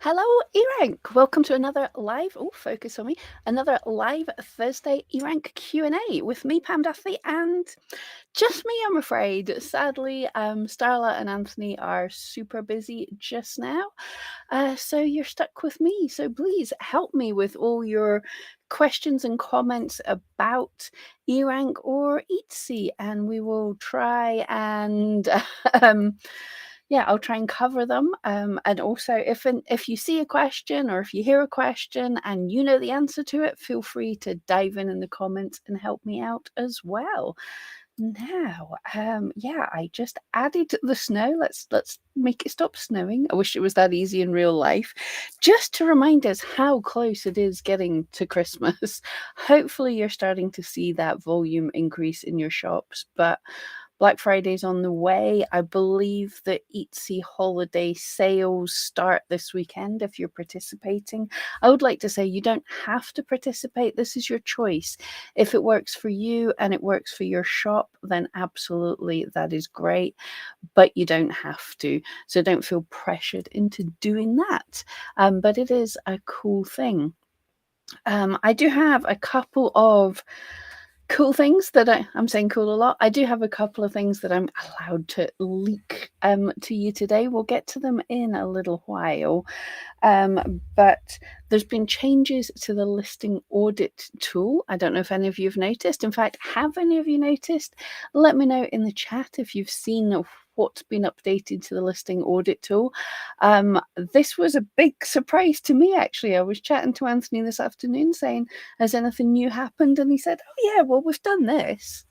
Hello, eRank. Welcome to another live, focus on me, another live Thursday eRank Q&A with me, Pam Duffy, and just me, I'm afraid. Sadly, Starla and Anthony are super busy just now, so you're stuck with me. So please help me with all your questions and comments about eRank or Etsy, and we will try and yeah, I'll try and cover them. And also, if you see a question or if you hear a question and you know the answer to it, feel free to dive in the comments and help me out as well. Now, yeah, I just added the snow. Let's make it stop snowing. I wish it was that easy in real life. Just to remind us how close it is getting to Christmas. Hopefully, you're starting to see that volume increase in your shops, but Black Friday's on the way. I believe the Etsy holiday sales start this weekend if you're participating. I would like to say you don't have to participate. This is your choice. If it works for you and it works for your shop, then absolutely that is great, but you don't have to. So don't feel pressured into doing that. But it is a cool thing. I do have a couple of cool things that I'm saying cool a lot. I do have a couple of things that I'm allowed to leak to you today. We'll get to them in a little while. But there's been changes to the listing audit tool. I don't know if any of you have noticed. In fact, have any of you noticed? Let me know in the chat if you've seen what's been updated to the listing audit tool. This was a big surprise to me, actually. I was chatting to Anthony this afternoon saying, has anything new happened? And he said, oh yeah, well, we've done this.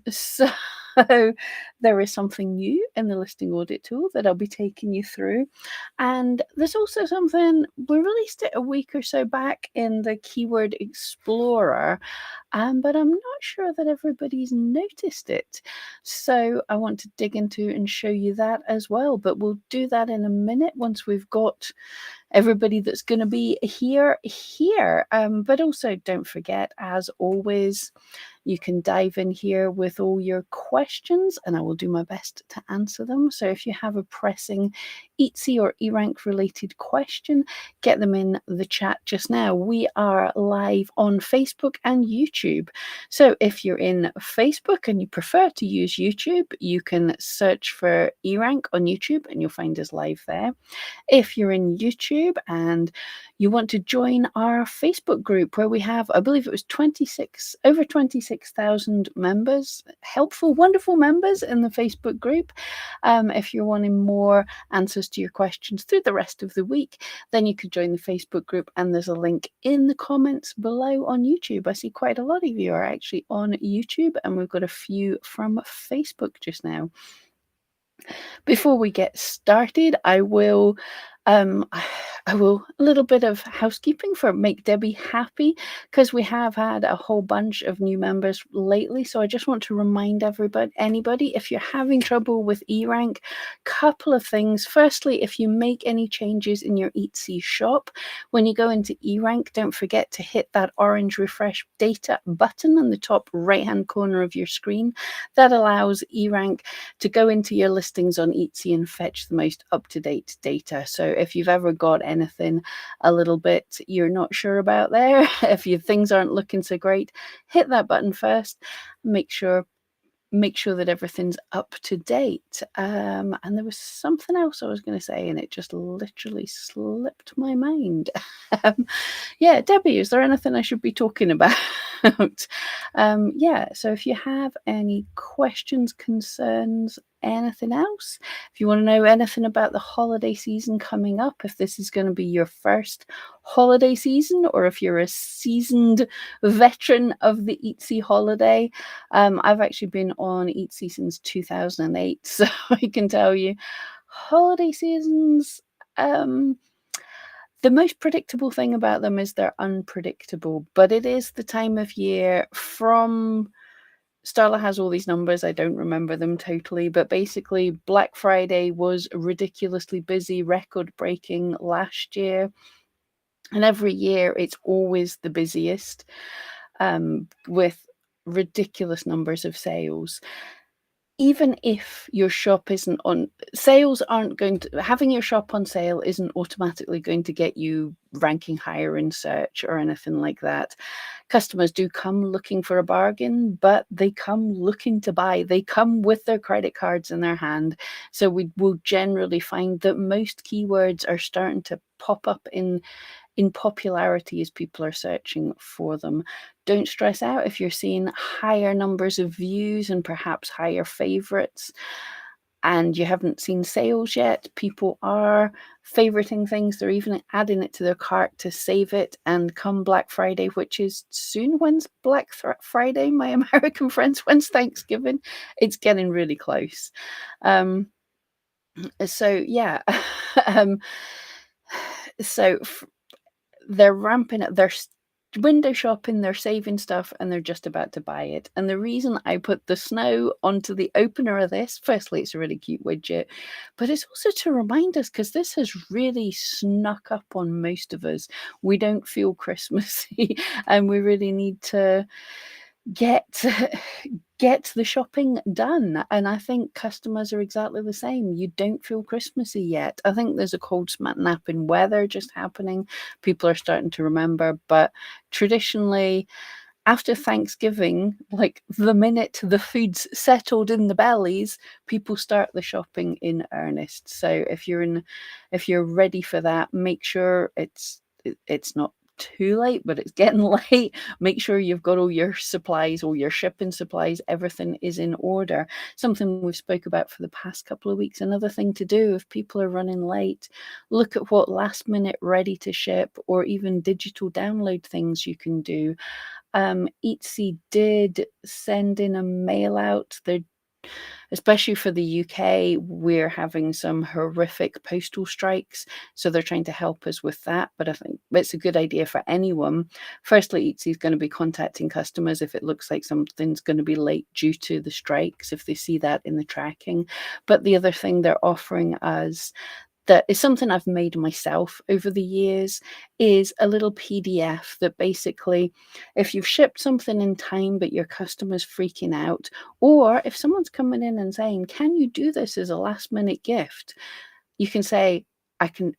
So there is something new in the listing audit tool that I'll be taking you through. And there's also something, we released it a week or so back in the Keyword Explorer, but I'm not sure that everybody's noticed it. So I want to dig into and show you that as well, but we'll do that in a minute once we've got everybody that's going to be here. But also don't forget, as always, you can dive in here with all your questions and I will do my best to answer them. So if you have a pressing Etsy or eRank related question, get them in the chat just now. We are live on Facebook and YouTube. So if you're in Facebook and you prefer to use YouTube, you can search for eRank on YouTube and you'll find us live there. If you're in YouTube and you want to join our Facebook group where we have, I believe it was over 26,000 members, helpful, wonderful members in the Facebook group. If you're wanting more answers to your questions through the rest of the week, then you could join the Facebook group and there's a link in the comments below on YouTube. I see quite a lot of you are actually on YouTube and we've got a few from Facebook just now. Before we get started, I will a little bit of housekeeping for Make Debbie Happy, because we have had a whole bunch of new members lately. So I just want to remind anybody, if you're having trouble with eRank, couple of things. Firstly, if you make any changes in your Etsy shop, when you go into eRank, don't forget to hit that orange refresh data button on the top right-hand corner of your screen. That allows eRank to go into your listings on Etsy and fetch the most up-to-date data. So if you've ever got anything a little bit you're not sure about there, if your things aren't looking so great, hit that button first. Make sure that everything's up to date. And there was something else I was going to say and it just literally slipped my mind. Yeah, Debbie, is there anything I should be talking about? Yeah, so if you have any questions, concerns, anything else, if you want to know anything about the holiday season coming up, if this is going to be your first holiday season or if you're a seasoned veteran of the Etsy holiday, I've actually been on Etsy since 2008, so I can tell you holiday seasons, the most predictable thing about them is they're unpredictable, but it is the time of year from Starla has all these numbers. I don't remember them totally, but basically Black Friday was ridiculously busy, record-breaking last year. And every year it's always the busiest, with ridiculous numbers of sales. even if your shop isn't on sales aren't going to having your shop on sale isn't automatically going to get you ranking higher in search or anything like that. Customers do come looking for a bargain, but they come looking to buy. They come with their credit cards in their hand. So we will generally find that most keywords are starting to pop up in popularity as people are searching for them. Don't stress out if you're seeing higher numbers of views and perhaps higher favorites and you haven't seen sales yet. People are favoriting things. They're even adding it to their cart to save it. And come Black Friday, which is soon, when's Friday, my American friends? When's Thanksgiving? It's getting really close. So yeah, um, so they're ramping up. They're window shopping, they're saving stuff, and they're just about to buy it. And the reason I put the snow onto the opener of this, firstly, it's a really cute widget, but it's also to remind us, because this has really snuck up on most of us. We don't feel Christmassy, and we really need to get get the shopping done. And I think customers are exactly the same. You don't feel Christmassy yet. I think there's a cold snap in weather just happening. People are starting to remember, but traditionally after Thanksgiving, like the minute the food's settled in the bellies, people start the shopping in earnest. So if you're ready for that, make sure it's not too late, but it's getting late. Make sure you've got all your supplies, all your shipping supplies, everything is in order. Something we've spoke about for the past couple of weeks. Another thing to do if people are running late, look at what last minute ready to ship or even digital download things you can do. Etsy did send in a mail out. They're especially for the UK, we're having some horrific postal strikes. So they're trying to help us with that. But I think it's a good idea for anyone. Firstly, Etsy is going to be contacting customers if it looks like something's going to be late due to the strikes, if they see that in the tracking. But the other thing they're offering us that is something I've made myself over the years is a little PDF that basically, if you've shipped something in time but your customer's freaking out, or if someone's coming in and saying, can you do this as a last minute gift? You can say,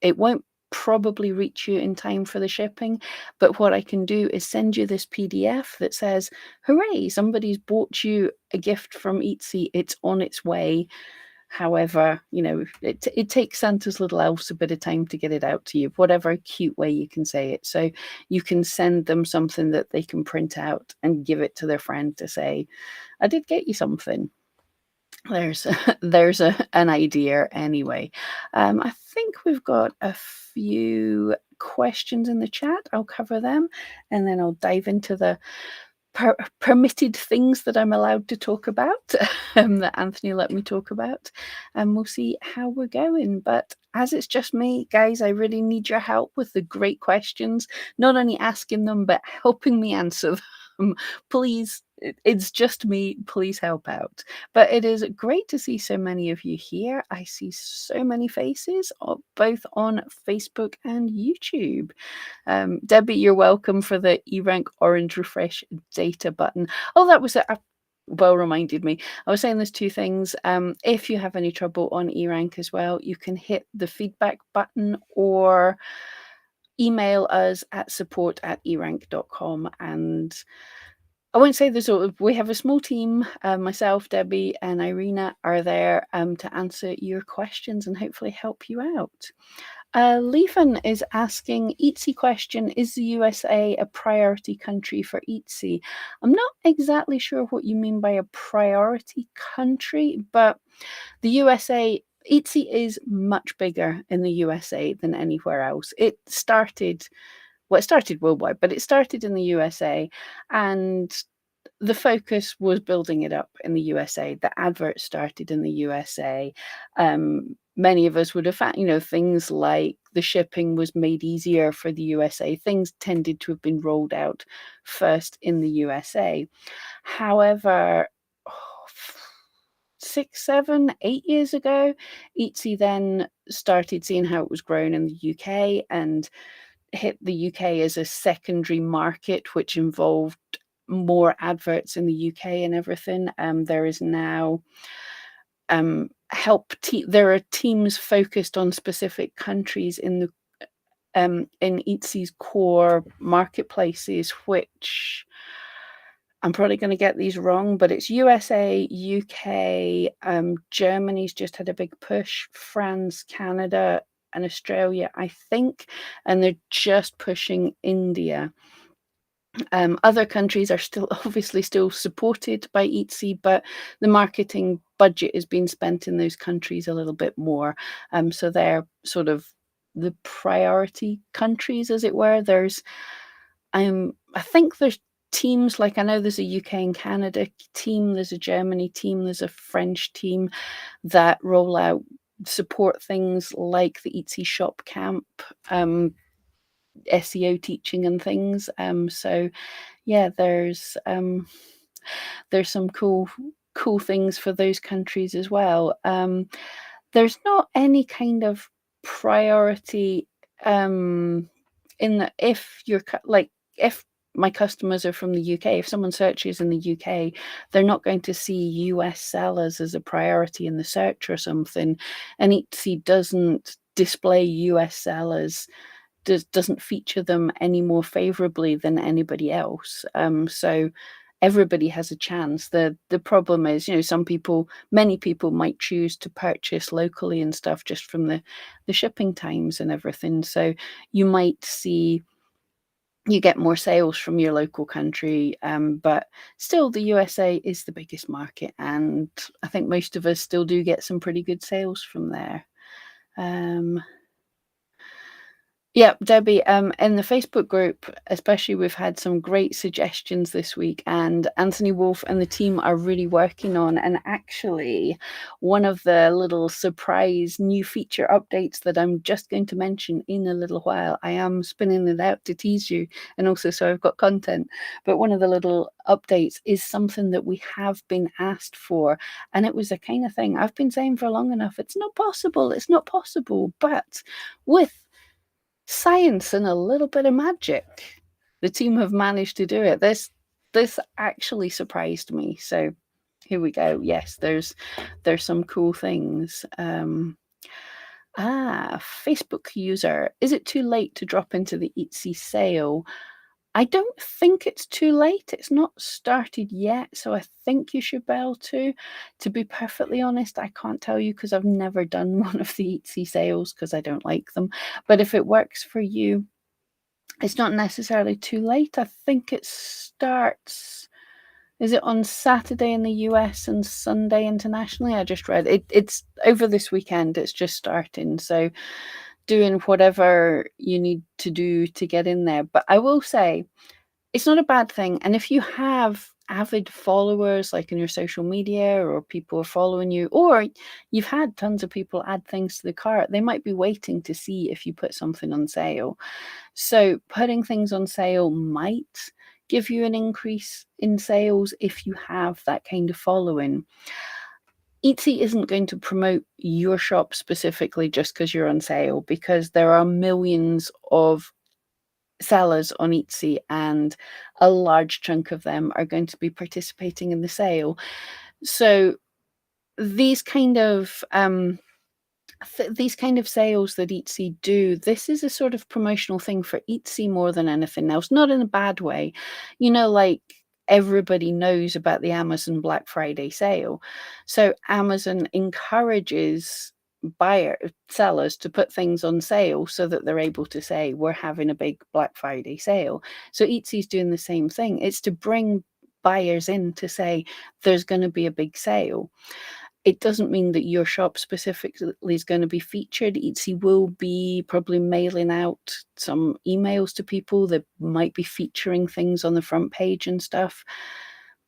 it won't probably reach you in time for the shipping, but what I can do is send you this PDF that says, hooray, somebody's bought you a gift from Etsy, it's on its way. However, it takes Santa's little elves a bit of time to get it out to you, whatever cute way you can say it. So you can send them something that they can print out and give it to their friend to say, I did get you something. There's an idea anyway. I think we've got a few questions in the chat. I'll cover them and then I'll dive into the permitted things that I'm allowed to talk about, that Anthony let me talk about, and we'll see how we're going. But as it's just me, guys, I really need your help with the great questions, not only asking them, but helping me answer them. Please, it's just me. Please help out. But it is great to see so many of you here. I see so many faces, both on Facebook and YouTube. Debbie, you're welcome for the eRank orange refresh data button. Oh, that was well reminded me. I was saying there's two things. If you have any trouble on eRank as well, you can hit the feedback button or email us at support@erank.com. And I won't say we have a small team. Myself, Debbie, and Irina are there to answer your questions and hopefully help you out. Leafan is asking, Etsy question, is the USA a priority country for Etsy? I'm not exactly sure what you mean by a priority country, but the USA, Etsy is much bigger in the USA than anywhere else. It started worldwide, but it started in the USA, and the focus was building it up in the USA. The advert started in the USA. Many of us would have found, things like the shipping was made easier for the USA. Things tended to have been rolled out first in the USA. However, 6, 7, 8 years ago, Etsy then started seeing how it was grown in the UK and hit the UK as a secondary market, which involved more adverts in the UK and everything. There is now there are teams focused on specific countries in Etsy's core marketplaces, which I'm probably going to get these wrong, but it's USA, UK, Germany's just had a big push, France, Canada, and Australia, I think, and they're just pushing India. Other countries are still obviously still supported by Etsy, but the marketing budget is being spent in those countries a little bit more. So they're sort of the priority countries, as it were. I think there's teams, like I know there's a UK and Canada team, there's a Germany team, there's a French team that roll out support things like the Etsy Shop Camp, SEO teaching and things. So yeah, there's some cool things for those countries as well. There's not any kind of priority in that if my customers are from the UK, if someone searches in the UK, they're not going to see US sellers as a priority in the search or something. And Etsy doesn't display US sellers, doesn't feature them any more favorably than anybody else. So everybody has a chance. The problem is, many people might choose to purchase locally and stuff just from the shipping times and everything. So you might see you get more sales from your local country, but still the USA is the biggest market, and I think most of us still do get some pretty good sales from there. Yeah, Debbie, in the Facebook group, especially, we've had some great suggestions this week, and Anthony Wolf and the team are really working on. And actually, one of the little surprise new feature updates that I'm just going to mention in a little while, I am spinning it out to tease you, and also so I've got content. But one of the little updates is something that we have been asked for, and it was a kind of thing I've been saying for long enough. It's not possible. It's not possible. But with science and a little bit of magic, the team have managed to do it. This actually surprised me. So here we go. Yes, there's some cool things. Facebook user, is it too late to drop into the Etsy sale? I don't think it's too late. It's not started yet, so I think you should be able to. To be perfectly honest, I can't tell you because I've never done one of the Etsy sales because I don't like them. But if it works for you, it's not necessarily too late. I think it starts. Is it on Saturday in the US and Sunday internationally? I just read it. It's over this weekend. It's just starting. So doing whatever you need to do to get in there. But I will say, it's not a bad thing. And if you have avid followers, like in your social media, or people are following you, or you've had tons of people add things to the cart, they might be waiting to see if you put something on sale. So putting things on sale might give you an increase in sales if you have that kind of following. Etsy isn't going to promote your shop specifically just because you're on sale, because there are millions of sellers on Etsy, and a large chunk of them are going to be participating in the sale. So these kind of sales that Etsy do, this is a sort of promotional thing for Etsy more than anything else, not in a bad way. Like everybody knows about the Amazon Black Friday sale. So Amazon encourages sellers to put things on sale so that they're able to say, we're having a big Black Friday sale. So Etsy's doing the same thing. It's to bring buyers in to say, there's going to be a big sale. It doesn't mean that your shop specifically is going to be featured. Etsy will be probably mailing out some emails to people that might be featuring things on the front page and stuff.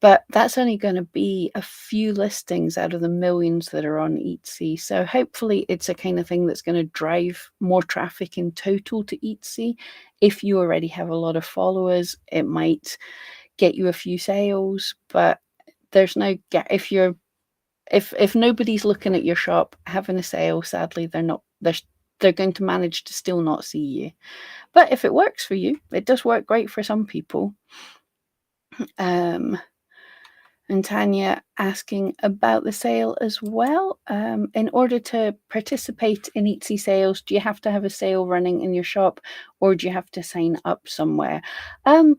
But that's only going to be a few listings out of the millions that are on Etsy. So hopefully it's a kind of thing that's going to drive more traffic in total to Etsy. If you already have a lot of followers, it might get you a few sales, but there's no if nobody's looking at your shop having a sale, sadly they're going to manage to still not see you. But if it works for you, it does work great for some people. And Tanya asking about the sale as well. In order to participate in Etsy sales, do you have to have a sale running in your shop, or do you have to sign up somewhere? Can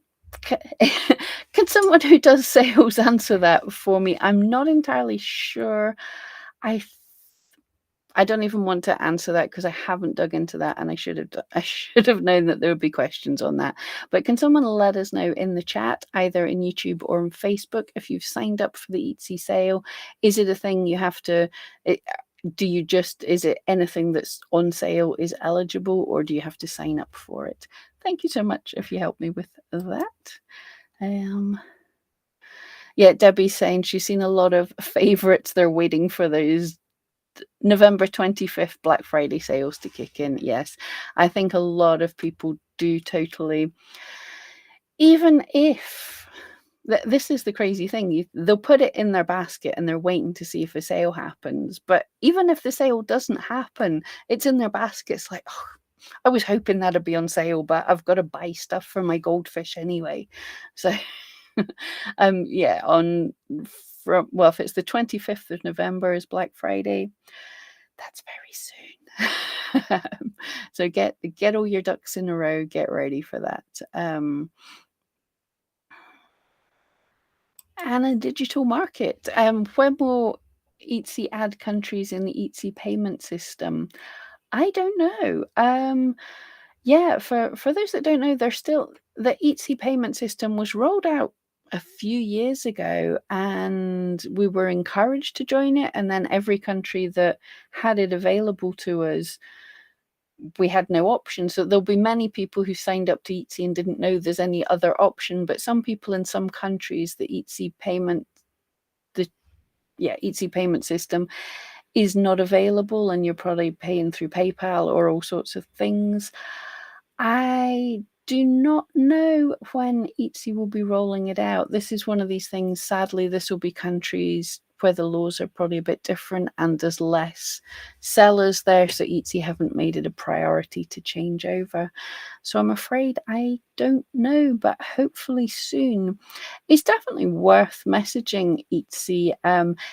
someone who does sales answer that for me? I'm not entirely sure. I I don't even want to answer that because I haven't dug into that, and I should have I should have known that there would be questions on that. But can someone let us know in the chat, either in YouTube or on Facebook, if you've signed up for the Etsy sale? Is it a thing you have to? It, do you just, is it anything that's on sale is eligible, or do you have to sign up for it? Thank you so much if you help me with that. Yeah, Debbie's saying she's seen a lot of favorites. They're waiting for those November 25th Black Friday sales to kick in. Yes, I think a lot of people do totally, even if this is the crazy thing, they'll put it in their basket and they're waiting to see if a sale happens. But even if the sale doesn't happen, it's in their basket. It's like, oh, I was hoping that'd be on sale, but I've got to buy stuff for my goldfish anyway. So yeah, well, if it's the 25th of November is Black Friday, that's very soon. So get all your ducks in a row, get ready for that. And a digital market. When will Etsy add countries in the Etsy payment system? I don't know. Yeah, for those that don't know, there's still the Etsy payment system was rolled out a few years ago, and we were encouraged to join it. And then every country that had it available to us, we had no option. So there'll be many people who signed up to Etsy and didn't know there's any other option. But some people in some countries, the Etsy payment, Etsy payment system is not available, and you're probably paying through PayPal or all sorts of things. I do not know when Etsy will be rolling it out. This is one of these things, sadly, this will be countries where the laws are probably a bit different and there's less sellers there, so Etsy haven't made it a priority to change over. So I'm afraid I don't know, but hopefully soon. It's definitely worth messaging Etsy.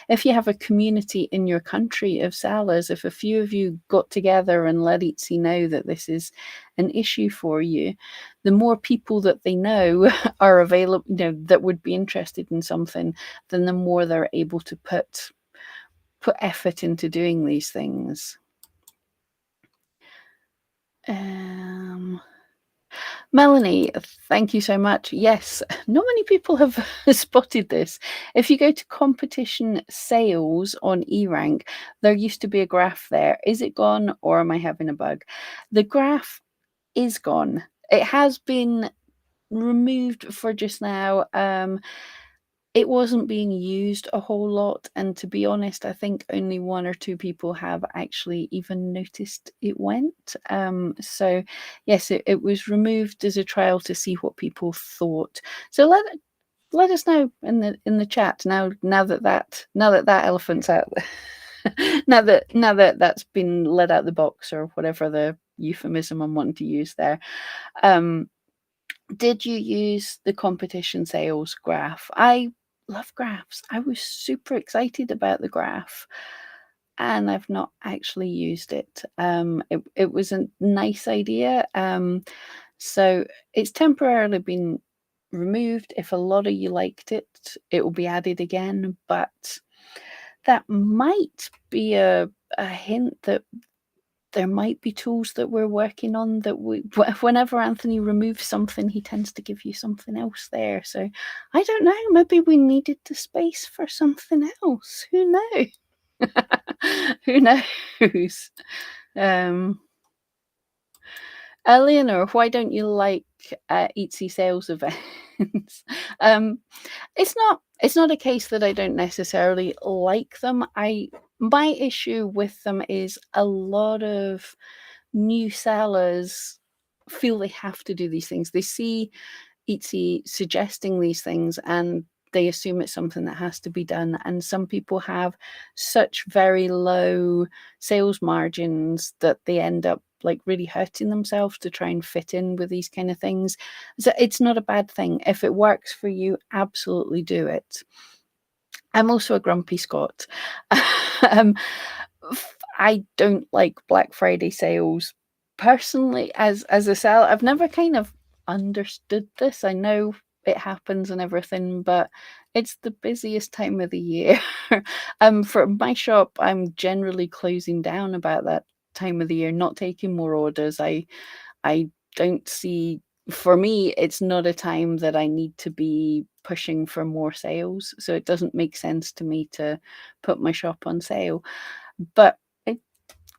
If you have a community in your country of sellers, if a few of you got together and let Etsy know that this is an issue for you, the more people that they know are available, that would be interested in something, then the more they're able to put effort into doing these things. Melanie, thank you so much. Yes, not many people have spotted this. If you go to competition sales on eRank, there used to be a graph there. Is it gone, or am I having a bug? The graph is gone. It has been removed for just now. It wasn't being used a whole lot, and to be honest, I think only one or two people have actually even noticed it went. So yes, it was removed as a trial to see what people thought. So let us know in the chat now that elephant's out. now that that's been let out the box, or whatever the euphemism I'm wanting to use there. Did you use the competition sales graph? I love graphs. I was super excited about the graph, and I've not actually used it. It was a nice idea. So it's temporarily been removed. If a lot of you liked it, it will be added again. But that might be a hint that there might be tools that we're working on that whenever Anthony removes something, he tends to give you something else there. So I don't know, maybe we needed the space for something else. Who knows? Who knows? Eleanor, why don't you like Etsy sales events? It's not a case that I don't necessarily like them. My issue with them is a lot of new sellers feel they have to do these things. They see Etsy suggesting these things and they assume it's something that has to be done. And some people have such very low sales margins that they end up like really hurting themselves to try and fit in with these kind of things. So it's not a bad thing. If it works for you, absolutely do it. I'm also a grumpy Scot. Um, I don't like Black Friday sales personally as a seller. I've never kind of understood this. I know it happens and everything, but it's the busiest time of the year. For my shop, I'm generally closing down about that time of the year, not taking more orders. I don't see for me, it's not a time that I need to be pushing for more sales, so it doesn't make sense to me to put my shop on sale. But it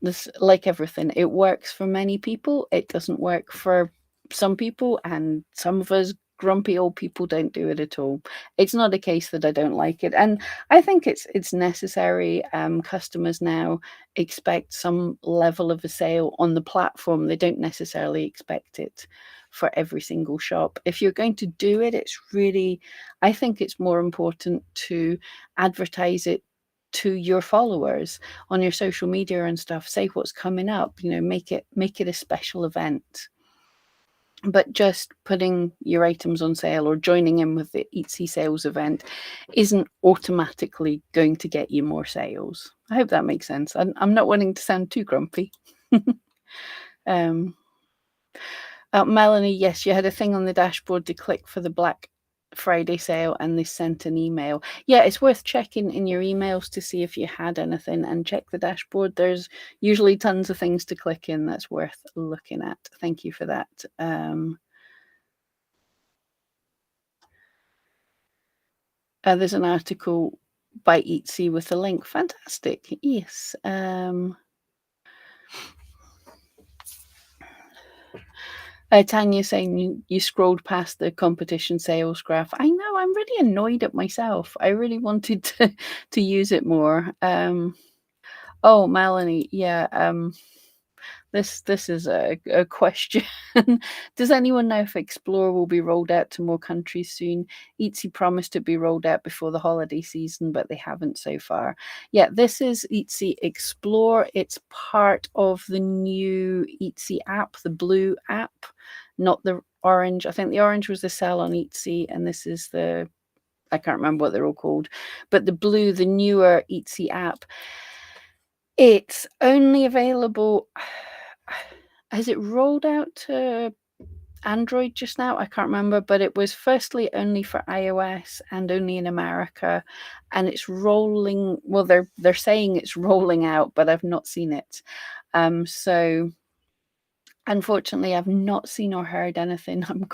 this like everything, it works for many people, it doesn't work for some people, and some of us grumpy old people don't do it at all. It's not a case that I don't like it, and I think it's necessary. Customers now expect some level of a sale on the platform. They don't necessarily expect it for every single shop. If you're going to do it, it's really, I think it's more important to advertise it to your followers on your social media and stuff. Say what's coming up, make it a special event. But just putting your items on sale or joining in with the Etsy sales event isn't automatically going to get you more sales. I hope that makes sense. I'm not wanting to sound too grumpy. um, Melanie, yes, you had a thing on the dashboard to click for the Black Friday sale and they sent an email. Yeah, it's worth checking in your emails to see if you had anything and check the dashboard. There's usually tons of things to click in that's worth looking at. Thank you for that. There's an article by Etsy with a link. Fantastic. Yes. Tanya saying you scrolled past the competition sales graph. I know, I'm really annoyed at myself. I really wanted to use it more. Oh, Melanie, yeah. This is a question. Does anyone know if Explore will be rolled out to more countries soon? Etsy promised to be rolled out before the holiday season, but they haven't so far. Yeah, this is Etsy Explore. It's part of the new Etsy app, the blue app, not the orange. I think the orange was the sell on Etsy, and this is the, I can't remember what they're all called, but the blue, the newer Etsy app. It's only available. Has it rolled out to Android just now? I can't remember, but it was firstly only for iOS and only in America, and it's rolling. Well, they're saying it's rolling out, but I've not seen it. So unfortunately, I've not seen or heard anything. I'm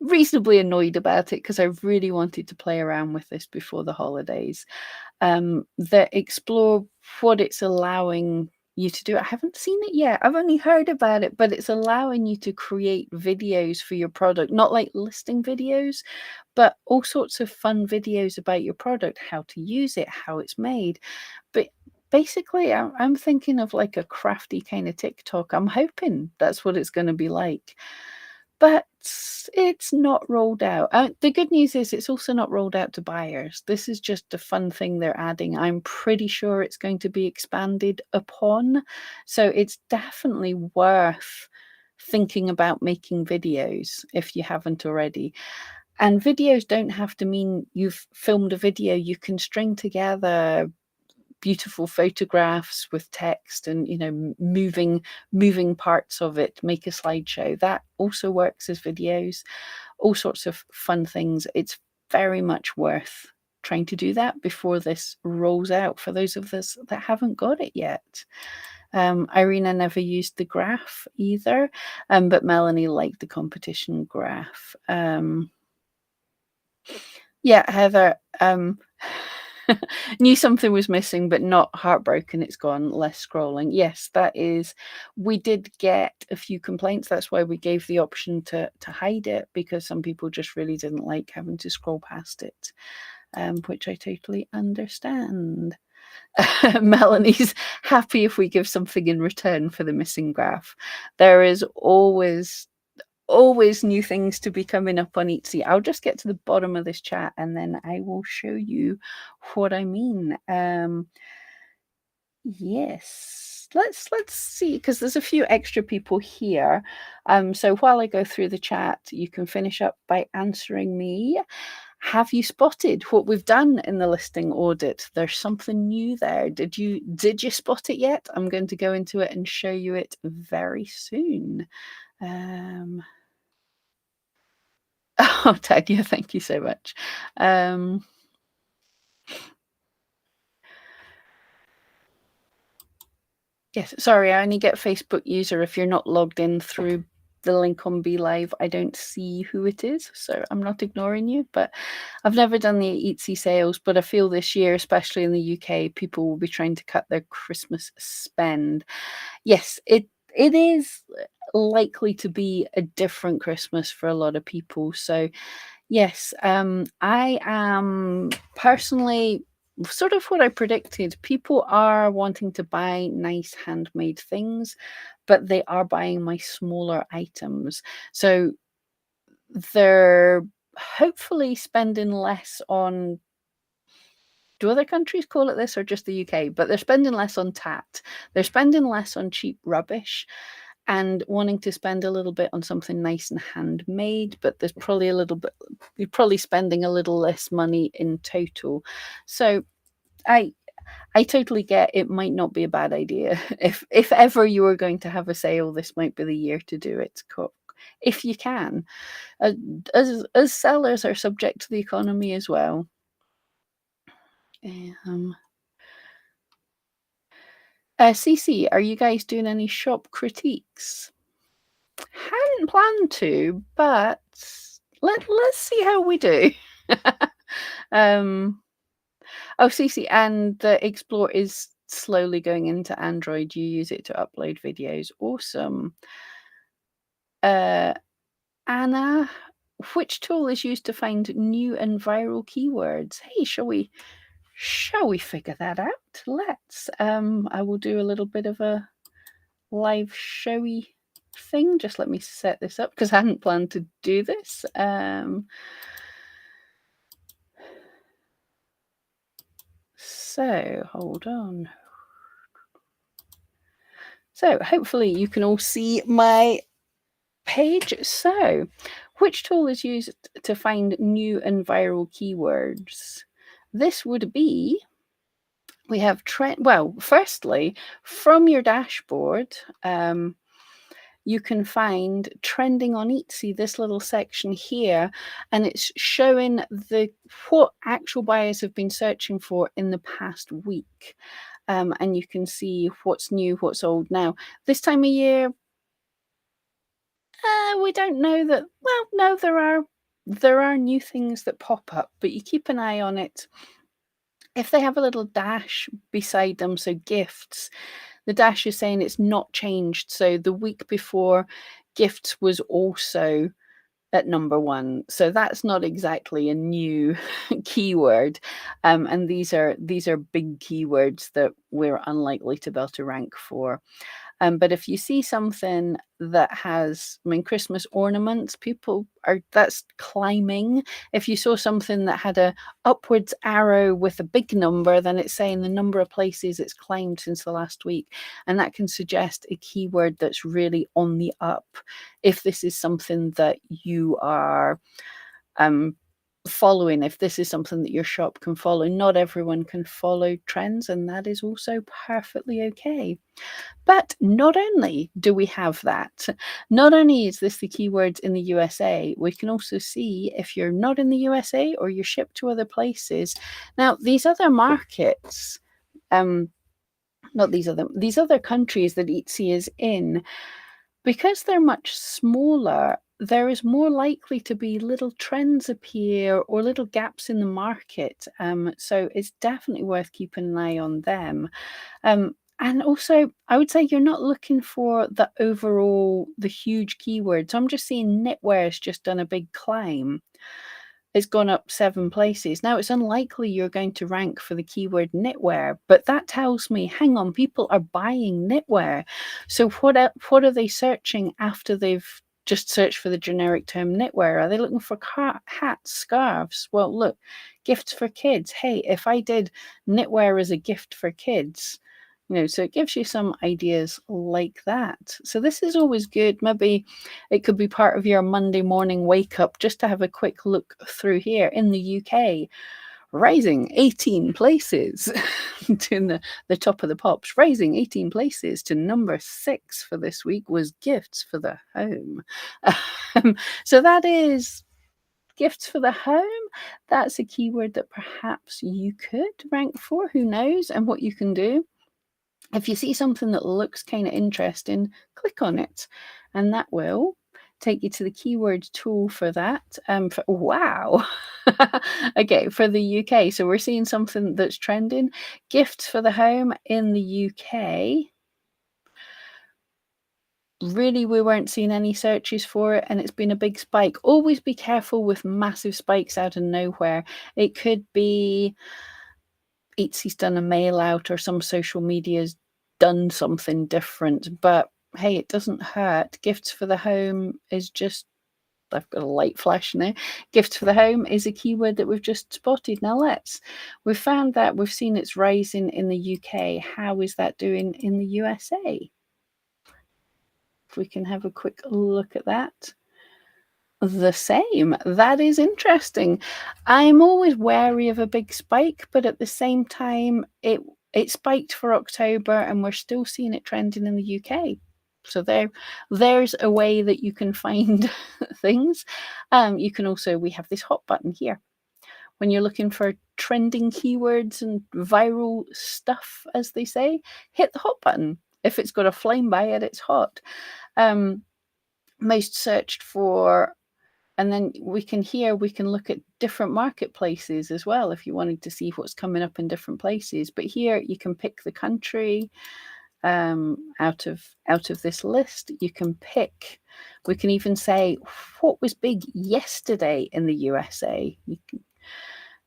reasonably annoyed about it because I really wanted to play around with this before the holidays. That explore what it's allowing you to do. I haven't seen it yet. I've only heard about it, but it's allowing you to create videos for your product, not like listing videos, but all sorts of fun videos about your product, how to use it, how it's made. But basically, I'm thinking of like a crafty kind of TikTok. I'm hoping that's what it's going to be like. But it's not rolled out. The good news is it's also not rolled out to buyers. This is just a fun thing they're adding. I'm pretty sure it's going to be expanded upon. So it's definitely worth thinking about making videos if you haven't already. And videos don't have to mean you've filmed a video. You can string together beautiful photographs with text and moving parts of it, make a slideshow. That also works as videos, all sorts of fun things. It's very much worth trying to do that before this rolls out for those of us that haven't got it yet. Irina never used the graph either, but Melanie liked the competition graph. Yeah, Heather, knew something was missing, but not heartbroken it's gone, less scrolling. Yes, that is, we did get a few complaints. That's why we gave the option to hide it, because some people just really didn't like having to scroll past it, which I totally understand. Melanie's happy if we give something in return for the missing graph. There is always new things to be coming up on Etsy. I'll just get to the bottom of this chat and then I will show you what I mean. Yes, let's see, because there's a few extra people here. So while I go through the chat, you can finish up by answering me. Have you spotted what we've done in the listing audit? There's something new there. Did you spot it yet? I'm going to go into it and show you it very soon. Oh, Tanya, thank you so much. Yes, sorry, I only get Facebook user if you're not logged in through the link on Be Live. I don't see who it is, so I'm not ignoring you. But I've never done the Etsy sales, but I feel this year, especially in the UK, people will be trying to cut their Christmas spend. Yes, it is likely to be a different Christmas for a lot of people. So yes, I am personally sort of what I predicted. People are wanting to buy nice handmade things, but they are buying my smaller items. So they're hopefully spending less on, do other countries call it this or just the UK? But they're spending less on tat. They're spending less on cheap rubbish and wanting to spend a little bit on something nice and handmade, but there's probably a little bit, you're probably spending a little less money in total. So I totally get it might not be a bad idea. If ever you were going to have a sale, this might be the year to do it. If you can. As sellers are subject to the economy as well. CC, are you guys doing any shop critiques? Hadn't planned to, but let's see how we do. Oh, CC, and the Explore is slowly going into Android. You use it to upload videos. Awesome. Anna, which tool is used to find new and viral keywords? Hey, shall we figure that out? Let's. I will do a little bit of a live showy thing. Just let me set this up because I hadn't planned to do this. So hold on. So hopefully you can all see my page. So which tool is used to find new and viral keywords? This would be, we have trend. Well, firstly, from your dashboard, you can find trending on Etsy, this little section here, and it's showing what actual buyers have been searching for in the past week. And you can see what's new, what's old now. This time of year, we don't know that. Well, no, there are new things that pop up, but you keep an eye on it. If they have a little dash beside them, so gifts, the dash is saying it's not changed. So the week before, gifts was also at number 1. So that's not exactly a new keyword. And these are big keywords that we're unlikely to be able to rank for. But if you see something that has, I mean, Christmas ornaments, that's climbing. If you saw something that had a upwards arrow with a big number, then it's saying the number of places it's climbed since the last week. And that can suggest a keyword that's really on the up. If this is something that you are following, if this is something that your shop can follow. Not everyone can follow trends, and that is also perfectly okay. But not only do we have that, not only is this the keywords in the USA, we can also see if you're not in the USA or you're shipped to other places. Now, these other markets, these other countries that Etsy is in, because they're much smaller, there is more likely to be little trends appear or little gaps in the market. So it's definitely worth keeping an eye on them. And also, I would say you're not looking for the huge keyword. So I'm just seeing knitwear's just done a big climb. It's gone up 7 places. Now, it's unlikely you're going to rank for the keyword knitwear, but that tells me, hang on, people are buying knitwear. So what are they searching after they've just searched for the generic term knitwear? Are they looking for hats, scarves? Well, look, gifts for kids. Hey, if I did knitwear as a gift for kids, So it gives you some ideas like that. So this is always good. Maybe it could be part of your Monday morning wake up just to have a quick look through here in the UK. Rising 18 places to the top of the pops, rising 18 places to number 6 for this week was gifts for the home. So that is gifts for the home. That's a keyword that perhaps you could rank for. Who knows? And what you can do, if you see something that looks kind of interesting, click on it, and that will take you to the keyword tool for that. Wow. Okay, for the UK. So we're seeing something that's trending. Gifts for the home in the UK. Really, we weren't seeing any searches for it, and it's been a big spike. Always be careful with massive spikes out of nowhere. It could be Etsy's done a mail out or some social media's done something different, but hey, it doesn't hurt. Gifts for the home is just, I've got a light flash now. Gifts for the home is a keyword that we've just spotted. Now we've found that, we've seen it's rising in the UK. How is that doing in the USA? If we can have a quick look at that. The same. That is interesting. I'm always wary of a big spike, but at the same time, it spiked for October, and we're still seeing it trending in the UK. So there's a way that you can find things. You can also, we have this hot button here. When you're looking for trending keywords and viral stuff, as they say, hit the hot button. If it's got a flame by it, it's hot. Most searched for. And then we can look at different marketplaces as well if you wanted to see what's coming up in different places. But here you can pick the country out of this list. You can pick. We can even say what was big yesterday in the USA,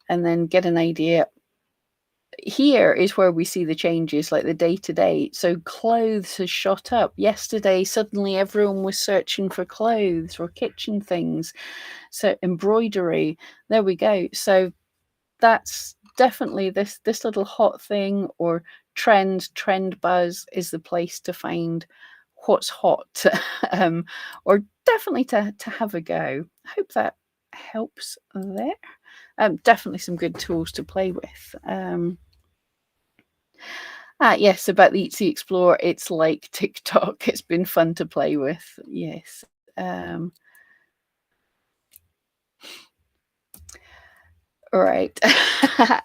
and then get an idea. Here is where we see the changes, like the day-to-day. So clothes has shot up. Yesterday, suddenly everyone was searching for clothes or kitchen things. So embroidery, there we go. So that's definitely this little hot thing or trend buzz is the place to find what's hot, or definitely to have a go. I hope that helps there. Definitely some good tools to play with. Yes, about the Etsy Explore, it's like TikTok. It's been fun to play with. Yes. Right.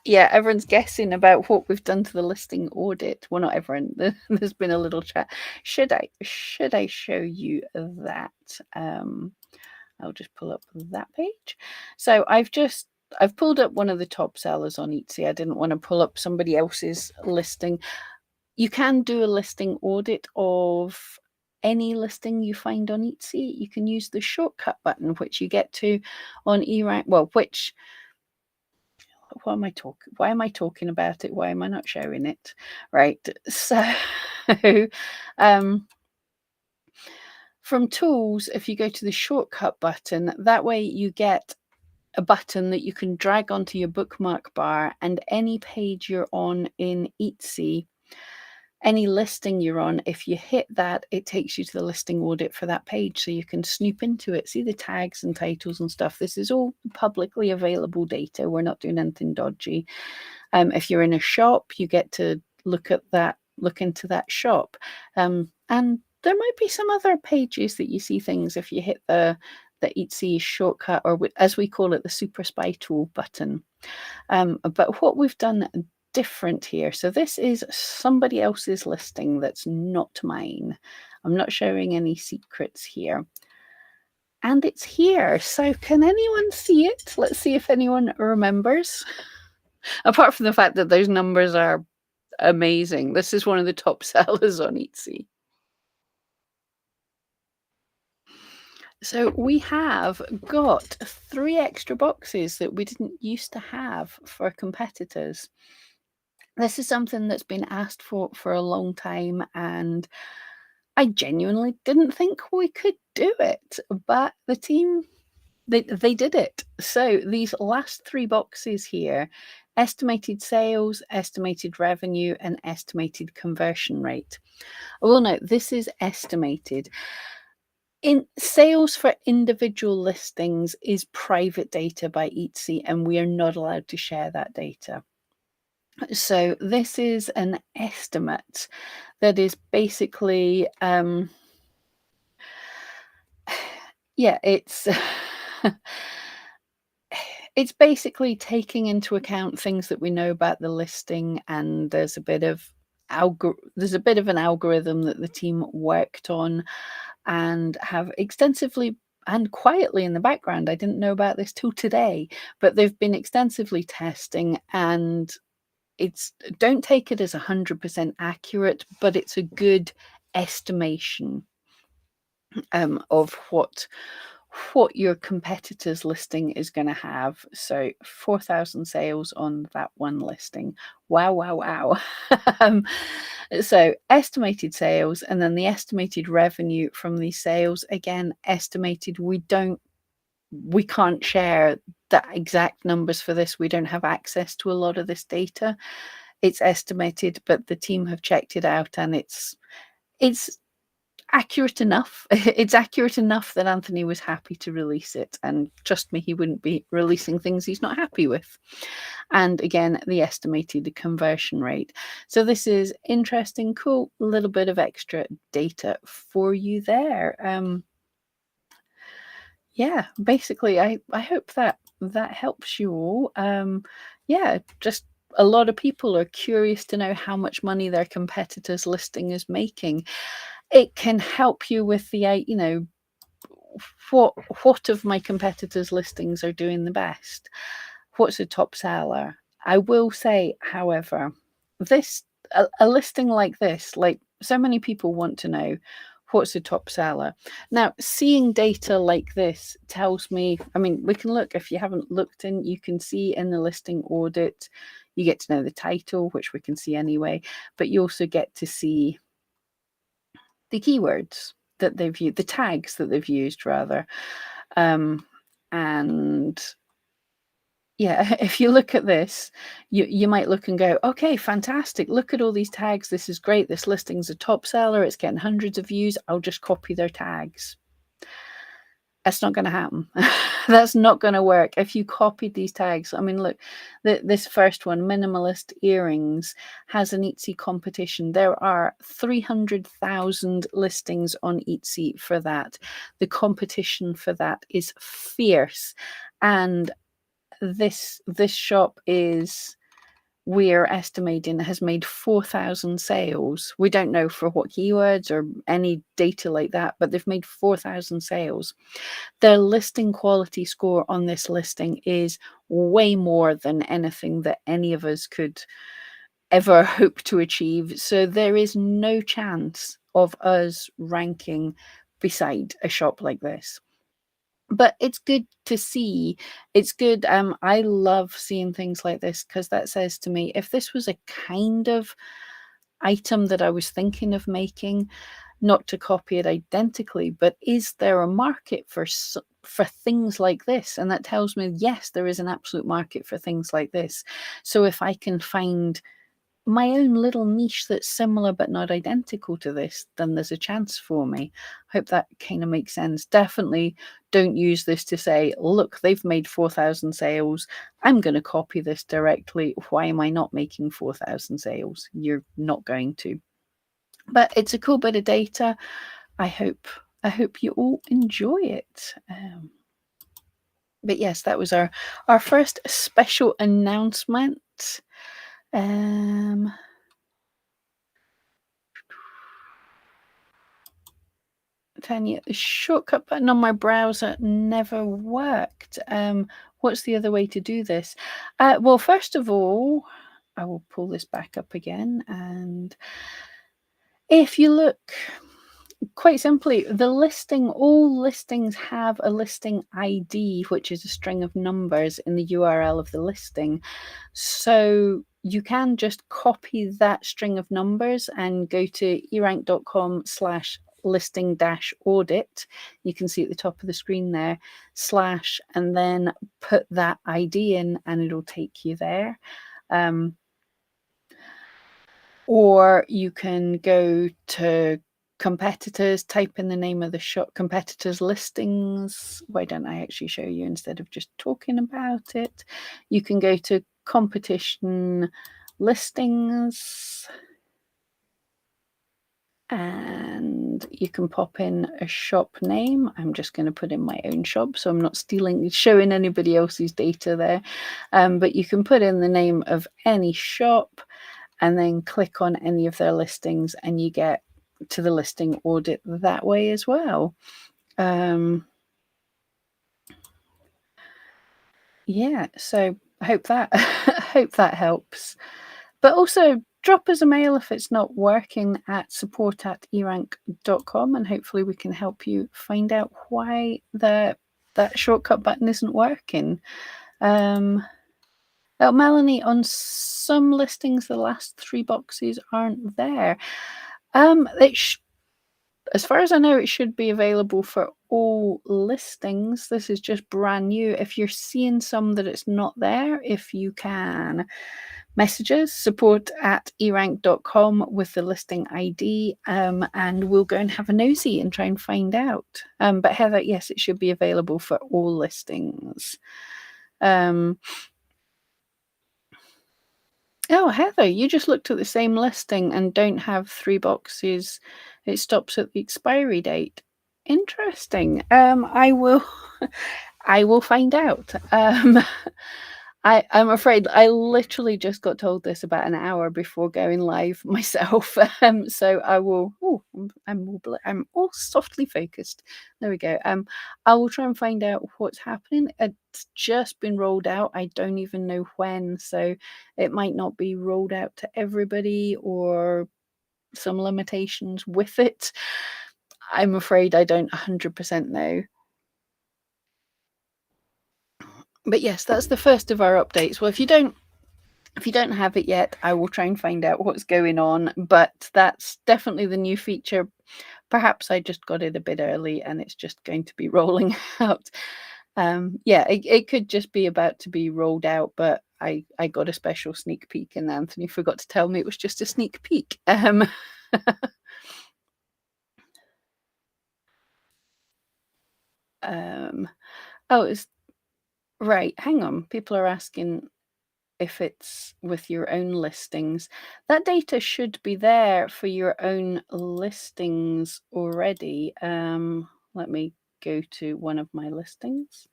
Yeah, everyone's guessing about what we've done to the listing audit. Well, not everyone. There's been a little chat. Should I show you that? I'll just pull up that page. So I've pulled up one of the top sellers on Etsy. I didn't want to pull up somebody else's listing. You can do a listing audit of any listing you find on Etsy. You can use the shortcut button, which you get to on eRank. Well, why am I talking about it? Why am I not showing it? Right. So from tools, if you go to the shortcut button, that way you get a button that you can drag onto your bookmark bar, and any page you're on in Etsy, any listing you're on, if you hit that, it takes you to the listing audit for that page. So you can snoop into it, see the tags and titles and stuff. This is all publicly available data. We're not doing anything dodgy. If you're in a shop, you get to look into that shop. And there might be some other pages that you see things if you hit the Etsy shortcut, or as we call it, the Super Spy Tool button. But what we've done different here. So this is somebody else's listing that's not mine. I'm not showing any secrets here. And it's here. So can anyone see it? Let's see if anyone remembers. Apart from the fact that those numbers are amazing. This is one of the top sellers on Etsy. So we have got 3 extra boxes that we didn't used to have for competitors. This is something that's been asked for a long time, and I genuinely didn't think we could do it, but the team, they did it. So these last 3 boxes here, estimated sales, estimated revenue, and estimated conversion rate. I will note this is estimated. In sales for individual listings is private data by Etsy, and we are not allowed to share that data. So this is an estimate that is basically, yeah, it's it's basically taking into account things that we know about the listing, and there's a bit of an algorithm that the team worked on and have extensively and quietly in the background. I didn't know about this till today, but they've been extensively testing, and don't take it as 100% accurate, but it's a good estimation of what your competitor's listing is going to have. So 4,000 sales on that one listing. Wow, wow, wow. So estimated sales, and then the estimated revenue from these sales, again, estimated. We can't share the exact numbers for this. We don't have access to a lot of this data. It's estimated, but the team have checked it out, and it's accurate enough. It's accurate enough that Anthony was happy to release it, and trust me, he wouldn't be releasing things he's not happy with. And again, the estimated conversion rate. So this is interesting, cool, little bit of extra data for you there. Yeah, basically, I hope that helps you all. Yeah, just a lot of people are curious to know how much money their competitor's listing is making. It can help you with the, what of my competitors' listings are doing the best? What's a top seller? I will say, however, a listing like this, like so many people want to know what's a top seller. Now, seeing data like this tells me, I mean, we can look, if you haven't looked in, you can see in the listing audit, you get to know the title, which we can see anyway, but you also get to see the keywords that they've used, the tags that they've used rather. And yeah, if you look at this, you might look and go, okay, fantastic. Look at all these tags. This is great. This listing's a top seller. It's getting hundreds of views. I'll just copy their tags. That's not going to happen. That's not going to work. If you copied these tags, I mean, look, this first one, minimalist earrings, has an Etsy competition. There are 300,000 listings on Etsy for that. The competition for that is fierce. And this shop we're estimating has made 4,000 sales. We don't know for what keywords or any data like that, but they've made 4,000 sales. Their listing quality score on this listing is way more than anything that any of us could ever hope to achieve. So there is no chance of us ranking beside a shop like this. But it's good to see. It's good. I love seeing things like this, because that says to me, if this was a kind of item that I was thinking of making, not to copy it identically, but is there a market for things like this? And that tells me, yes, there is an absolute market for things like this. So if I can find my own little niche that's similar but not identical to this, then there's a chance for me. I hope that kind of makes sense. Definitely don't use this to say, look, they've made 4,000 sales. I'm going to copy this directly. Why am I not making 4,000 sales? You're not going to. But it's a cool bit of data. I hope you all enjoy it. But yes, that was our first special announcement. Tanya, the shortcut button on my browser never worked. What's the other way to do this? Well, first of all, I will pull this back up again. And if you look, quite simply, all listings have a listing ID, which is a string of numbers in the URL of the listing. So you can just copy that string of numbers and go to erank.com/listing listing dash audit. You can see at the top of the screen there, slash, and then put that ID in and it'll take you there. Or you can go to competitors, type in the name of the shop, competitors listings. Why don't I actually show you instead of just talking about it? You can go to competition listings and you can pop in a shop name. I'm just going to put in my own shop, so I'm not showing anybody else's data there. But you can put in the name of any shop and then click on any of their listings and you get to the listing audit that way as well. Yeah, so I hope that hope that helps. But also drop us a mail if it's not working at support@erank.com and hopefully we can help you find out why that shortcut button isn't working. Oh, Melanie, on some listings, the last 3 boxes aren't there. As far as I know, it should be available for all listings. This is just brand new. If you're seeing some that it's not there, if you can message us, support@erank.com with the listing ID, and we'll go and have a nosy and try and find out. But Heather, yes, it should be available for all listings. Oh, Heather, you just looked at the same listing and don't have 3 boxes. It stops at the expiry date. Interesting. I will I will find out. I'm afraid I literally just got told this about an hour before going live myself. So I will. Oh, I'm all softly focused. There we go. I will try and find out what's happening. It's just been rolled out. I don't even know when, so it might not be rolled out to everybody or some limitations with it. I'm afraid I don't 100% know. But yes, that's the first of our updates. Well, if you don't have it yet, I will try and find out what's going on, but that's definitely the new feature. Perhaps I just got it a bit early and it's just going to be rolling out. Yeah, it could just be about to be rolled out, but I got a special sneak peek and Anthony forgot to tell me it was just a sneak peek. Oh, it's right. Hang on. People are asking if it's with your own listings. That data should be there for your own listings already. Let me go to one of my listings.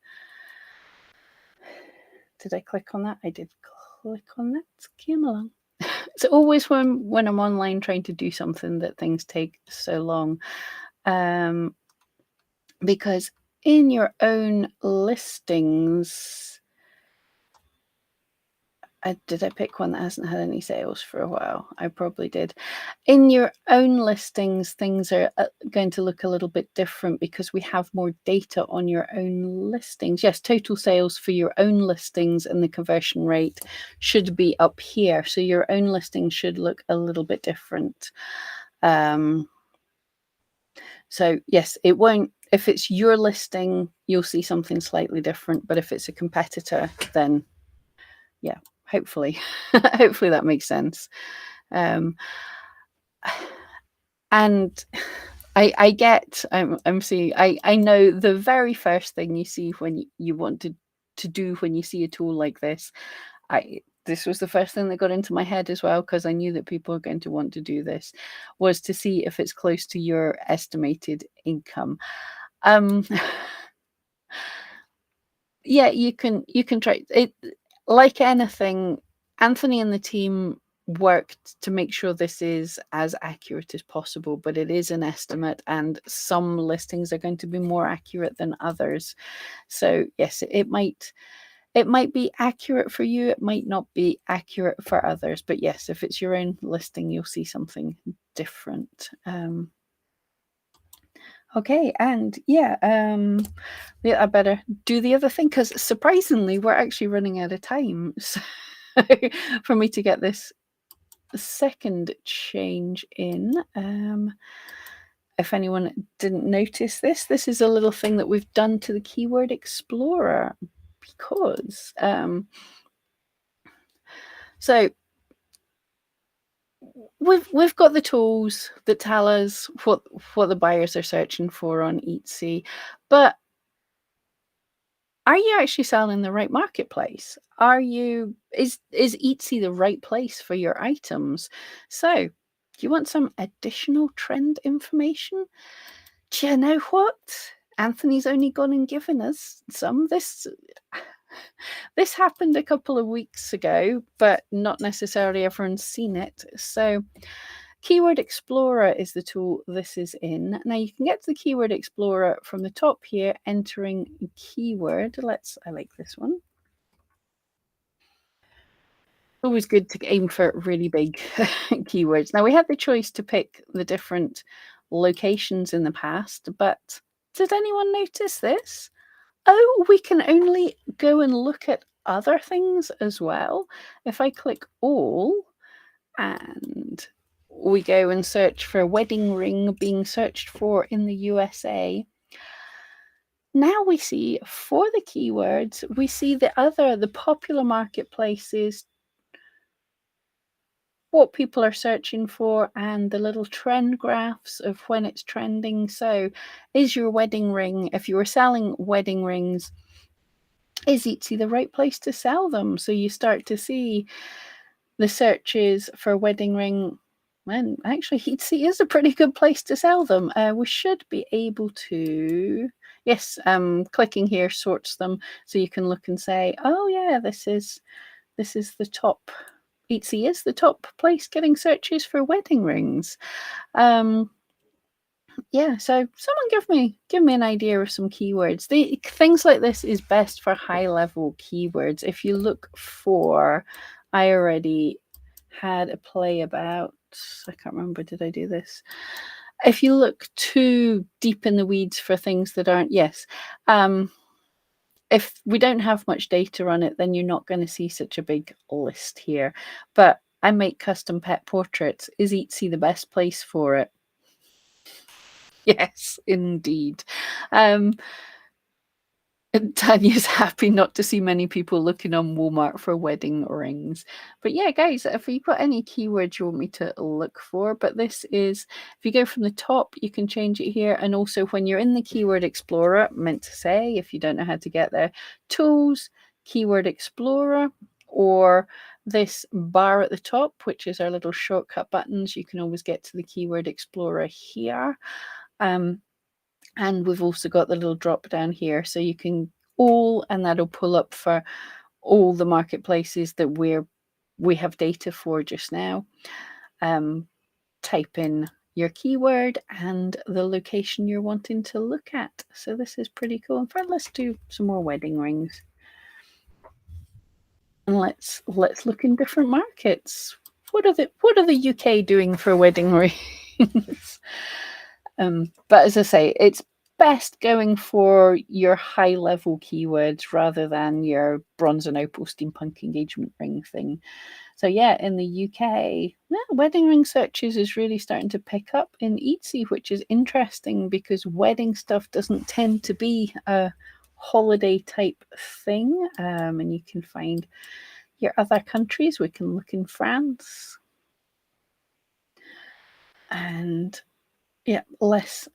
Did I click on that? I did click on that. Came along. It's always when I'm online trying to do something that things take so long. Because in your own listings, did I pick one that hasn't had any sales for a while? I probably did. In your own listings, things are going to look a little bit different because we have more data on your own listings. Yes, total sales for your own listings and the conversion rate should be up here. So your own listing should look a little bit different. So yes, it won't. If it's your listing, you'll see something slightly different. But if it's a competitor, then yeah, hopefully hopefully that makes sense. And I get, I'm seeing, I know the very first thing you see when you want to do when you see a tool like this, this was the first thing that got into my head as well, because I knew that people are going to want to do this, was to see if it's close to your estimated income. Yeah, you can try it. Like anything, Anthony and the team worked to make sure this is as accurate as possible, but it is an estimate and some listings are going to be more accurate than others. So yes, it might be accurate for you, it might not be accurate for others, but yes, if it's your own listing, you'll see something different. Okay, and yeah, I better do the other thing because surprisingly, we're actually running out of time. So for me to get this second change in, if anyone didn't notice this, this is a little thing that we've done to the Keyword Explorer because so we've got the tools that tell us what the buyers are searching for on Etsy, but are you actually selling in the right marketplace? Is Etsy the right place for your items? So, do you want some additional trend information? Do you know what? Anthony's only gone and given us some. This happened a couple of weeks ago, but not necessarily everyone's seen it. So, Keyword Explorer is the tool this is in. Now you can get to the Keyword Explorer from the top here, entering keyword. I like this one. Always good to aim for really big keywords. Now we had the choice to pick the different locations in the past, but did anyone notice this? Oh, we can only go and look at other things as well. If I click all and we go and search for a wedding ring being searched for in the USA, now we see for the keywords, we see the popular marketplaces, what people are searching for, and the little trend graphs of when it's trending. So, is your wedding ring, if you were selling wedding rings, is Etsy the right place to sell them? So you start to see the searches for wedding ring. And actually, Etsy is a pretty good place to sell them. We should be able to, yes, clicking here sorts them, so you can look and say, oh yeah, this is the top. Etsy is the top place getting searches for wedding rings. Yeah, so someone give me an idea of some keywords. Things like this is best for high level keywords. If you look for, I already had a play about, I can't remember, did I do this? If you look too deep in the weeds for things that aren't, yes. If we don't have much data on it, then you're not going to see such a big list here. But I make custom pet portraits. Is Etsy the best place for it? Yes, indeed. And Tanya's happy not to see many people looking on Walmart for wedding rings. But yeah, guys, if you've got any keywords you want me to look for, but this is, if you go from the top, you can change it here. And also when you're in the Keyword Explorer, meant to say, if you don't know how to get there, Tools, Keyword Explorer, or this bar at the top, which is our little shortcut buttons, you can always get to the Keyword Explorer here. And we've also got the little drop down here, so you can and that'll pull up for all the marketplaces that we have data for just now. Type in your keyword and the location you're wanting to look at. So this is pretty cool. In fact, let's do some more wedding rings. And let's look in different markets. What are the UK doing for wedding rings? But as I say, it's best going for your high level keywords rather than your bronze and opal steampunk engagement ring thing. So yeah, in the UK, wedding ring searches is really starting to pick up in Etsy, which is interesting because wedding stuff doesn't tend to be a holiday type thing. And you can find your other countries. We can look in France. And yeah, less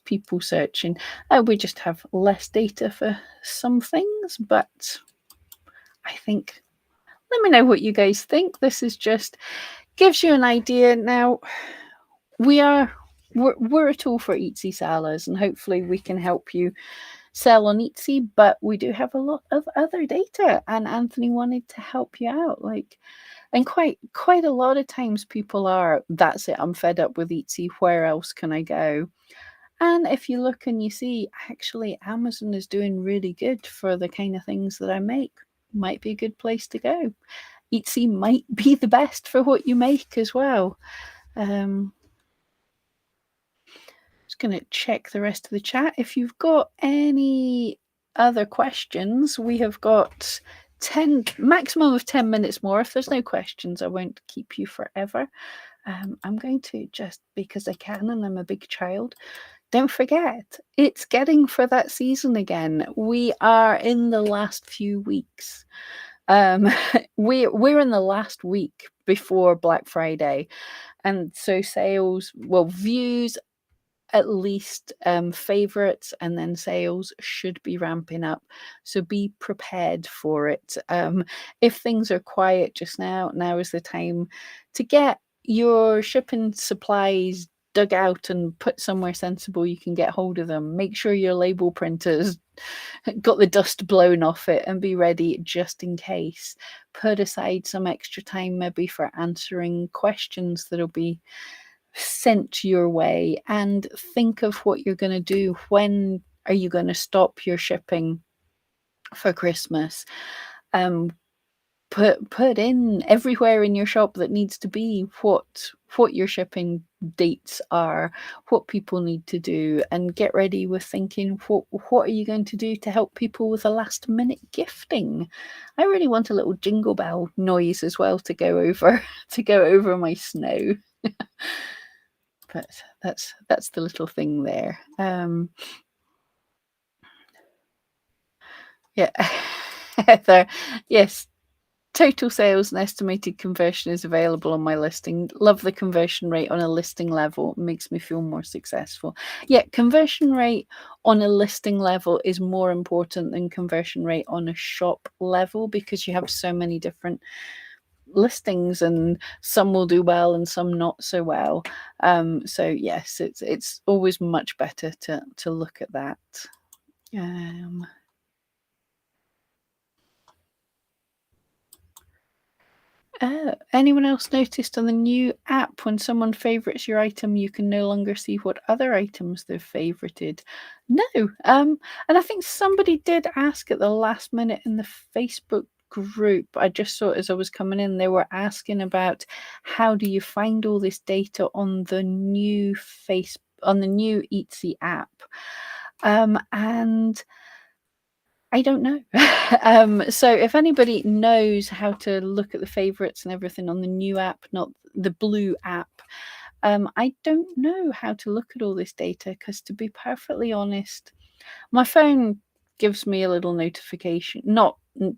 people searching. We just have less data for some things, but I think, let me know what you guys think. This is just gives you an idea. Now we're a tool for Etsy sellers, and hopefully we can help you sell on Etsy, but we do have a lot of other data, and Anthony wanted to help you out. And quite a lot of times people are, that's it, I'm fed up with Etsy, where else can I go? And if you look and you see, actually, Amazon is doing really good for the kind of things that I make. Might be a good place to go. Etsy might be the best for what you make as well. Just going to check the rest of the chat. If you've got any other questions, we have got 10 maximum of 10 minutes more. If there's no questions, I won't keep you forever. I'm going to, just because I can and I'm a big child, don't forget, it's getting for that season again. We are in the last few weeks. We're in the last week before Black Friday, and so sales, well, views at least, favorites, and then sales should be ramping up. So be prepared for it. If things are quiet just now, now is the time to get your shipping supplies dug out and put somewhere sensible you can get hold of them. Make sure your label printers got the dust blown off it and be ready just in case. Put aside some extra time maybe for answering questions that'll be sent your way, and think of what you're going to do. When are you going to stop your shipping for Christmas? Um, put in everywhere in your shop that needs to be what your shipping dates are, what people need to do, and get ready with thinking what are you going to do to help people with a last minute gifting. I really want a little jingle bell noise as well to go over to go over my snow. But that's the little thing there. Yeah. Heather, yes, total sales and estimated conversion is available on my listing. Love the conversion rate on a listing level. Makes me feel more successful. Yeah, conversion rate on a listing level is more important than conversion rate on a shop level, because you have so many different listings and some will do well and some not so well. So yes, it's always much better to look at that. Anyone else noticed on the new app, when someone favorites your item, you can no longer see what other items they've favorited? No. And I think somebody did ask at the last minute in the Facebook group. I just saw it as I was coming in. They were asking about how do you find all this data on the new Etsy app. And I don't know. So if anybody knows how to look at the favorites and everything on the new app, not the blue app, I don't know how to look at all this data, because to be perfectly honest, my phone gives me a little notification,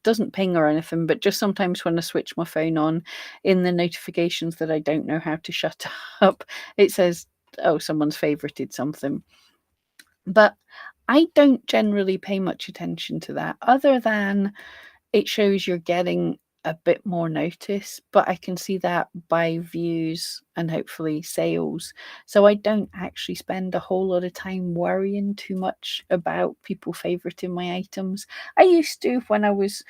doesn't ping or anything, but just sometimes when I switch my phone on, in the notifications that I don't know how to shut up, it says, oh, someone's favorited something. But I don't generally pay much attention to that, other than it shows you're getting a bit more notice, but I can see that by views and hopefully sales. So I don't actually spend a whole lot of time worrying too much about people favoriting my items. I used to when I was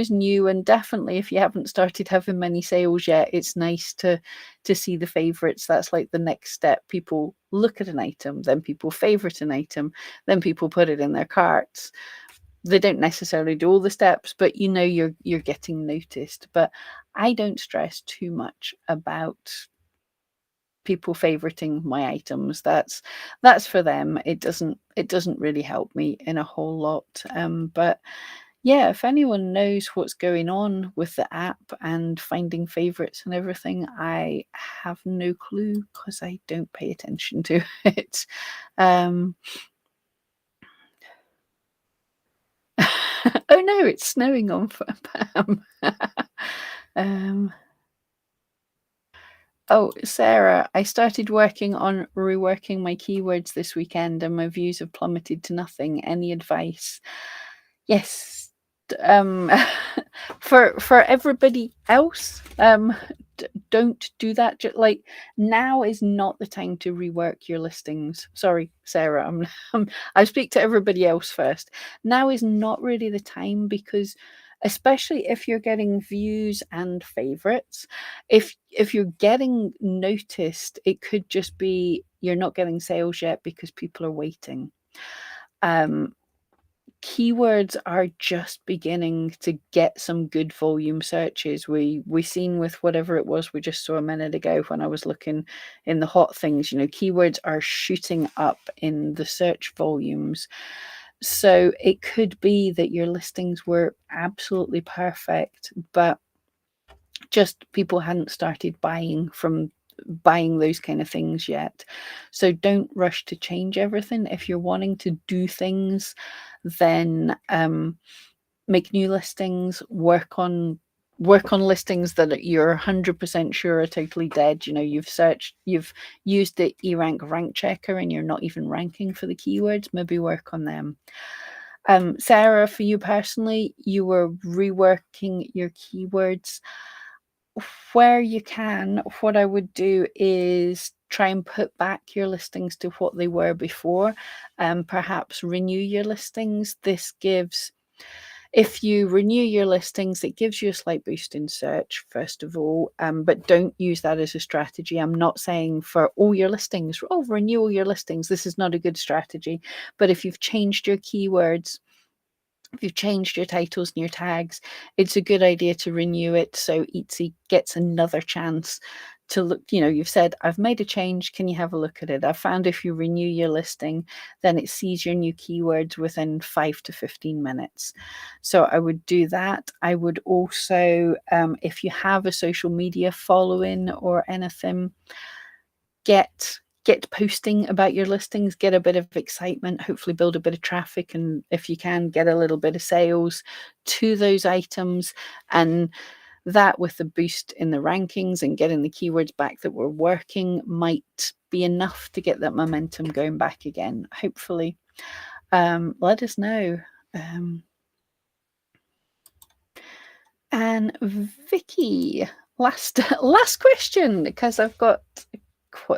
new, and definitely if you haven't started having many sales yet, it's nice to see the favorites. That's like the next step. People look at an item, then people favorite an item, then people put it in their carts. They don't necessarily do all the steps, but you know you're getting noticed. But I don't stress too much about people favoriting my items. That's for them. It doesn't really help me in a whole lot. But yeah, if anyone knows what's going on with the app and finding favorites and everything, I have no clue, because I don't pay attention to it. Um, oh no, it's snowing on for Pam. um, oh, Sarah, I started working on reworking my keywords this weekend and my views have plummeted to nothing. Any advice? Yes. Um, for everybody else, don't do that. Like, now is not the time to rework your listings. Sorry, Sarah. I speak to everybody else first. Now is not really the time, because especially if you're getting views and favorites, if you're getting noticed, it could just be you're not getting sales yet because people are waiting. Keywords are just beginning to get some good volume searches. We seen with whatever it was we just saw a minute ago when I was looking in the hot things, keywords are shooting up in the search volumes. So it could be that your listings were absolutely perfect, but just people hadn't started buying those kind of things yet. So don't rush to change everything. If you're wanting to do things, then make new listings, work on listings that you're 100% sure are totally dead. You know, you've used the eRank rank checker and you're not even ranking for the keywords. Maybe work on them. Sarah, for you personally, you were reworking your keywords. Where you can, what I would do is try and put back your listings to what they were before, and perhaps renew your listings. If you renew your listings, it gives you a slight boost in search, first of all, but don't use that as a strategy. I'm not saying for all your listings, oh, renew all your listings. This is not a good strategy. But if you've changed your keywords, if you've changed your titles and your tags, it's a good idea to renew it so Etsy gets another chance to look. You know, you've said, I've made a change. Can you have a look at it? I've found if you renew your listing, then it sees your new keywords within 5 to 15 minutes. So I would do that. I would also, if you have a social media following or anything, get posting about your listings, get a bit of excitement, hopefully build a bit of traffic, and if you can, get a little bit of sales to those items. And that, with the boost in the rankings and getting the keywords back that were working, might be enough to get that momentum going back again, hopefully. Let us know. And Vicky, last question, because I've got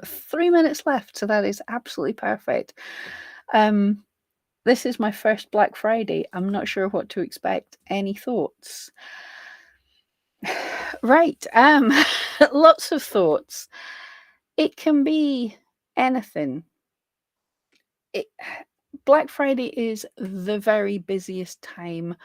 3 minutes left, so that is absolutely perfect. This is my first Black Friday. I'm not sure what to expect. Any thoughts? Right. Lots of thoughts. It can be anything. Black Friday is the very busiest time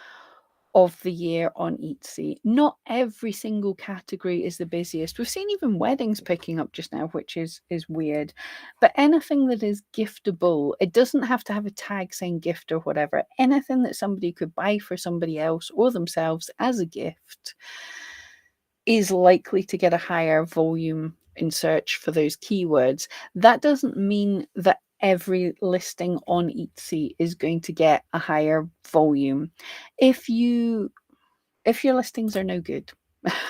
of the year on Etsy. Not every single category is the busiest. We've seen even weddings picking up just now, which is weird. But anything that is giftable, it doesn't have to have a tag saying gift or whatever. Anything that somebody could buy for somebody else or themselves as a gift is likely to get a higher volume in search for those keywords. That doesn't mean that every listing on Etsy is going to get a higher volume. If your listings are no good,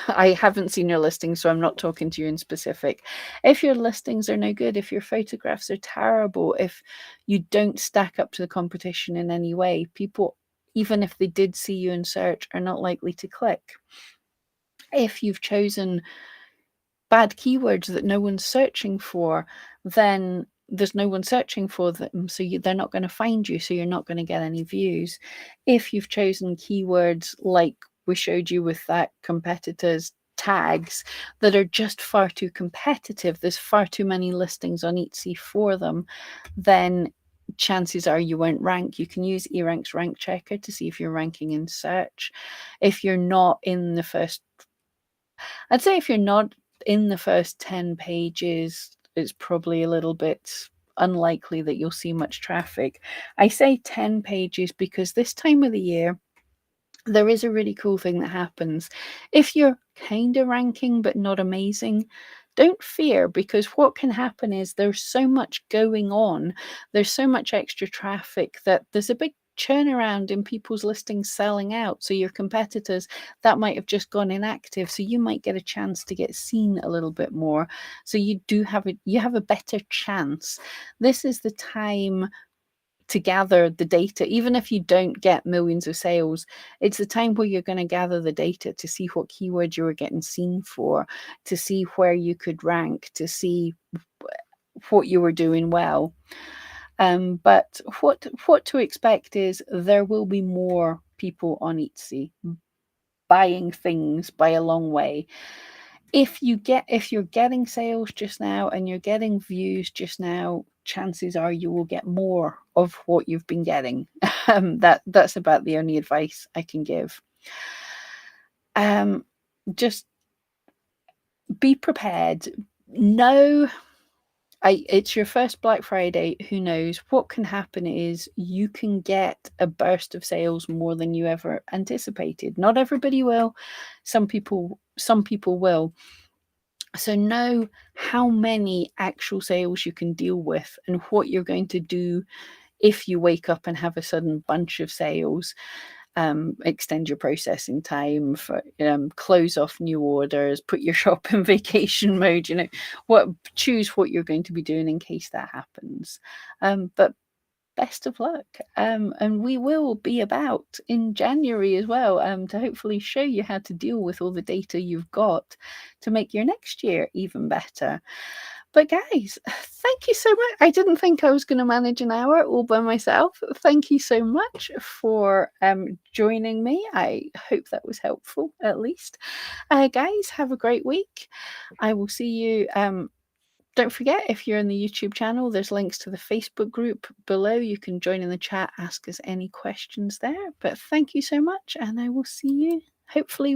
I haven't seen your listings, so I'm not talking to you in specific. If your listings are no good, if your photographs are terrible, if you don't stack up to the competition in any way, people, even if they did see you in search, are not likely to click. If you've chosen bad keywords that no one's searching for, then there's no one searching for them, so they're not going to find you, so you're not going to get any views. If you've chosen keywords like we showed you with that competitors tags that are just far too competitive, there's far too many listings on Etsy for them, then chances are you won't rank. You can use eRank's rank checker to see if you're ranking in search. If you're not in the first, I'd say if you're not in the first 10 pages, it's probably a little bit unlikely that you'll see much traffic. I say 10 pages because this time of the year, there is a really cool thing that happens. If you're kind of ranking but not amazing, don't fear, because what can happen is there's so much going on, there's so much extra traffic that there's a big churn around in people's listings selling out. So your competitors, that might have just gone inactive, so you might get a chance to get seen a little bit more. So you have a better chance. This is the time to gather the data. Even if you don't get millions of sales, it's the time where you're going to gather the data to see what keywords you were getting seen for, to see where you could rank, to see what you were doing well. But what to expect is there will be more people on Etsy buying things by a long way. If you're getting sales just now and you're getting views just now, chances are you will get more of what you've been getting. That's about the only advice I can give. Just be prepared. No, it's your first Black Friday. Who knows? What can happen is you can get a burst of sales more than you ever anticipated. Not everybody will. Some people will. So know how many actual sales you can deal with and what you're going to do if you wake up and have a sudden bunch of sales. Extend your processing time, for close off new orders, put your shop in vacation mode, choose what you're going to be doing in case that happens. But best of luck. And we will be about in January as well, to hopefully show you how to deal with all the data you've got to make your next year even better. But guys, thank you so much. I didn't think I was going to manage an hour all by myself. Thank you so much for joining me. I hope that was helpful, at least. Guys, have a great week. I will see you. Don't forget, if you're in the YouTube channel, there's links to the Facebook group below. You can join in the chat, ask us any questions there. But thank you so much, and I will see you hopefully